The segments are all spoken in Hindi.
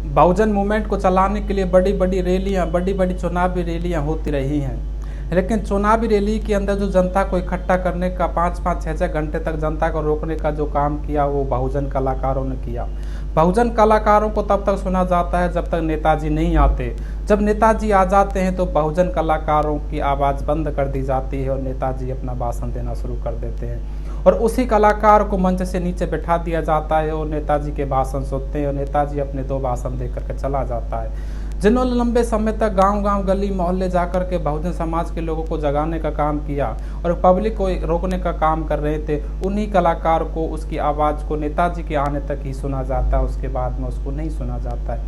बहुजन मूवमेंट को चलाने के लिए बड़ी बड़ी रैलियां, बड़ी बड़ी चुनावी रैलियां होती रही हैं, लेकिन चुनावी रैली के अंदर जो जनता को इकट्ठा करने का 5-5, 6-6 घंटे तक जनता को रोकने का जो काम किया वो बहुजन कलाकारों ने किया। बहुजन कलाकारों को तब तक सुना जाता है जब तक नेताजी नहीं आते। जब नेताजी आ जाते हैं तो बहुजन कलाकारों की आवाज़ बंद कर दी जाती है और नेताजी अपना भाषण देना शुरू कर देते हैं और उसी कलाकार को मंच से नीचे बैठा दिया जाता है और नेताजी के भाषण सुनते हैं और नेताजी अपने 2 भाषण दे करके चला जाता है। जिन्होंने लंबे समय तक गांव-गांव, गली मोहल्ले जाकर के बहुजन समाज के लोगों को जगाने का काम किया और पब्लिक को रोकने का काम कर रहे थे, उन्हीं कलाकार को उसकी आवाज़ को नेताजी के आने तक ही सुना जाता है, उसके बाद में उसको नहीं सुना जाता है।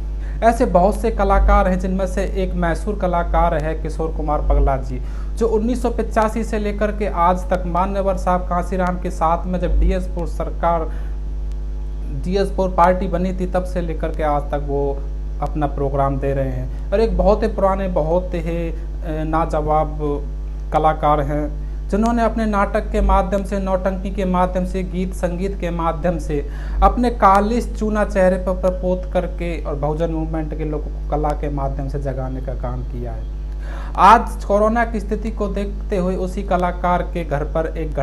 ऐसे बहुत से कलाकार हैं जिनमें से एक मशहूर कलाकार है किशोर कुमार पगला जी, जो 1985 से लेकर के आज तक मान्यवर साहब कांशीराम के साथ में जब DS4 पार्टी बनी थी तब से लेकर के आज तक वो अपना प्रोग्राम दे रहे हैं और एक बहुत ही पुराने, बहुत ही नाजवाब कलाकार हैं जिन्होंने अपने नाटक के माध्यम से, नौटंकी के माध्यम से, गीत संगीत के माध्यम से अपने कालिश चूना चेहरे पर प्रपोत करके और बहुजन मूवमेंट के लोगों को कला के माध्यम से जगाने का काम किया है। आज कोरोना की स्थिति को देखते हुए उसी कलाकार के घर पर एक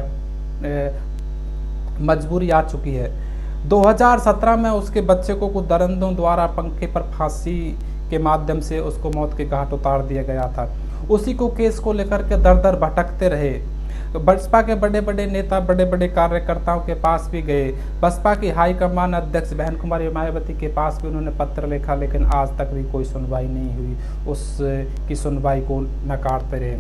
मजबूरी आ चुकी है। 2017 में उसके बच्चे को कुछ दरिंदों द्वारा पंखे पर फांसी के माध्यम से उसको मौत के घाट उतार दिया गया था। उसी को केस को लेकर के दर दर भटकते रहे। बसपा के बड़े बड़े नेता, बड़े बड़े कार्यकर्ताओं के पास भी गए। बसपा की हाईकमान अध्यक्ष बहन कुमारी मायावती के पास भी उन्होंने पत्र लिखा, लेकिन आज तक भी कोई सुनवाई नहीं हुई। उसकी सुनवाई को नकारते रहे।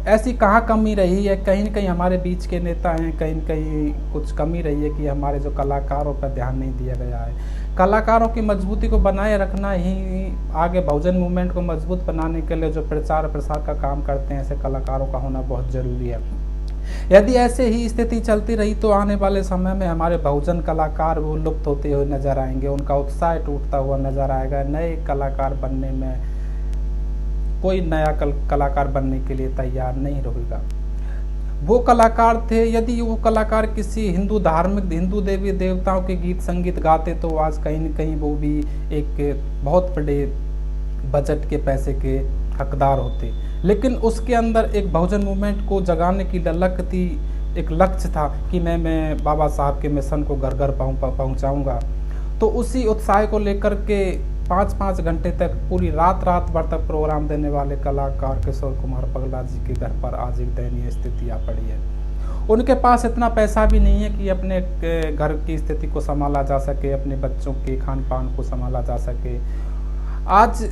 ऐसी कहाँ कमी रही है? कहीं न कहीं हमारे बीच के नेता हैं, कहीं न कहीं कुछ कमी रही है कि हमारे जो कलाकारों पर ध्यान नहीं दिया गया है। कलाकारों की मजबूती को बनाए रखना ही आगे बहुजन मूवमेंट को मजबूत बनाने के लिए जो प्रचार प्रसार का काम करते हैं, ऐसे कलाकारों का होना बहुत ज़रूरी है। यदि ऐसे ही स्थिति चलती रही तो आने वाले समय में हमारे बहुजन कलाकार वो लुप्त होते हुए नजर आएंगे, उनका उत्साह टूटता हुआ नजर आएगा। नए कलाकार बनने में कोई नया कलाकार बनने के लिए तैयार नहीं रहेगा। वो कलाकार थे, यदि वो कलाकार किसी हिंदू देवी देवताओं के गीत संगीत गाते तो आज कहीं न कहीं वो भी एक बहुत बड़े बजट के पैसे के हकदार होते। लेकिन उसके अंदर एक बहुजन मूवमेंट को जगाने की ललक थी, एक लक्ष्य था कि मैं बाबा साहब के मिशन को घर घर पहुंचाऊंगा। तो उसी उत्साह को लेकर के 5-5 घंटे तक, पूरी रात भर तक प्रोग्राम देने वाले कलाकार किशोर कुमार पगला जी के घर पर आज एक दयनीय स्थिति आ पड़ी है। उनके पास इतना पैसा भी नहीं है कि अपने घर की स्थिति को संभाला जा सके, अपने बच्चों के खान पान को संभाला जा सके। आज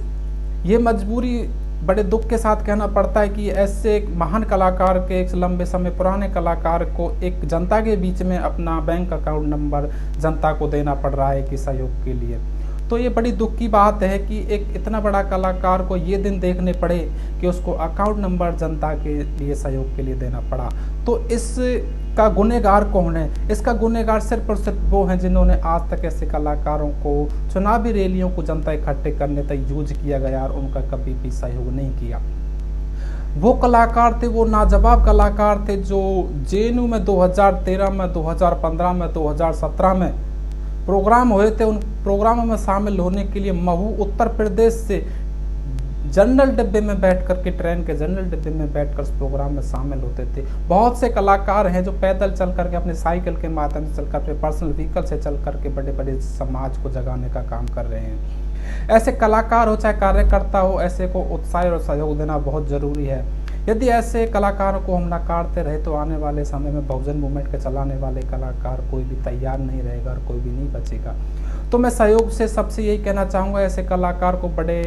ये मजबूरी बड़े दुख के साथ कहना पड़ता है कि ऐसे एक महान कलाकार के, एक लंबे समय पुराने कलाकार को एक जनता के बीच में अपना बैंक अकाउंट नंबर जनता को देना पड़ रहा है कि सहयोग के लिए। तो ये बड़ी दुख की बात है कि एक इतना बड़ा कलाकार को ये दिन देखने पड़े कि उसको अकाउंट नंबर जनता के लिए सहयोग के लिए देना पड़ा। तो इसका गुनहगार कौन है? इसका गुनहगार सिर्फ और सिर्फ वो हैं जिन्होंने आज तक ऐसे कलाकारों को चुनावी रैलियों को जनता इकट्ठे करने तक यूज किया गया और उनका कभी भी सहयोग नहीं किया। वो कलाकार थे, वो नाजवाब कलाकार थे जो JNU में 2013 में, 2015 में, 2017 में प्रोग्राम हुए थे। उन प्रोग्रामों में शामिल होने के लिए महू उत्तर प्रदेश से जनरल डिब्बे में बैठ कर के, ट्रेन के जनरल डिब्बे में बैठ कर उस प्रोग्राम में शामिल होते थे। बहुत से कलाकार हैं जो पैदल चल करके, अपने साइकिल के माध्यम से चल करके, पर्सनल व्हीकल से चल करके बड़े बड़े समाज को जगाने का काम कर रहे हैं। ऐसे कलाकार हो चाहे कार्यकर्ता हो, ऐसे को उत्साह और सहयोग देना बहुत ज़रूरी है। यदि ऐसे कलाकारों को हम नकारते रहे तो आने वाले समय में बहुजन मूवमेंट के चलाने वाले कलाकार कोई भी तैयार नहीं रहेगा और कोई भी नहीं बचेगा। तो मैं सहयोग से सबसे यही कहना चाहूँगा, ऐसे कलाकार को बड़े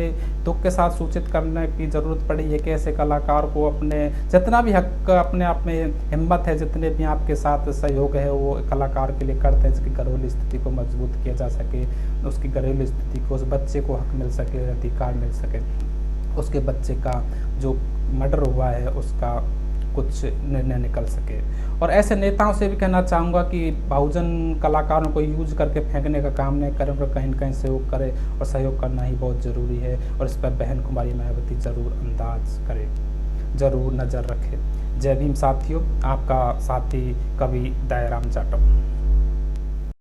दुख के साथ सूचित करने की ज़रूरत पड़ी है कि ऐसे कलाकार को अपने जितना भी हक, अपने आप में हिम्मत है, जितने भी आपके साथ सहयोग है वो कलाकार के लिए करते हैं, इसकी घरेलू स्थिति को मजबूत किया जा सके, उसकी घरेलू स्थिति को, उस बच्चे को हक मिल सके, अधिकार मिल सके, उसके बच्चे का जो मर्डर हुआ है उसका कुछ निर्णय निकल सके। और ऐसे नेताओं से भी कहना चाहूँगा कि बहुजन कलाकारों को यूज करके फेंकने का काम नहीं करें, और कहीं न कहीं सहयोग करें, और सहयोग करना ही बहुत ज़रूरी है। और इस पर बहन कुमारी मायावती ज़रूर अंदाज करें, ज़रूर नज़र रखें। जय भीम साथियों, आपका साथी कवि दयाराम जाटव।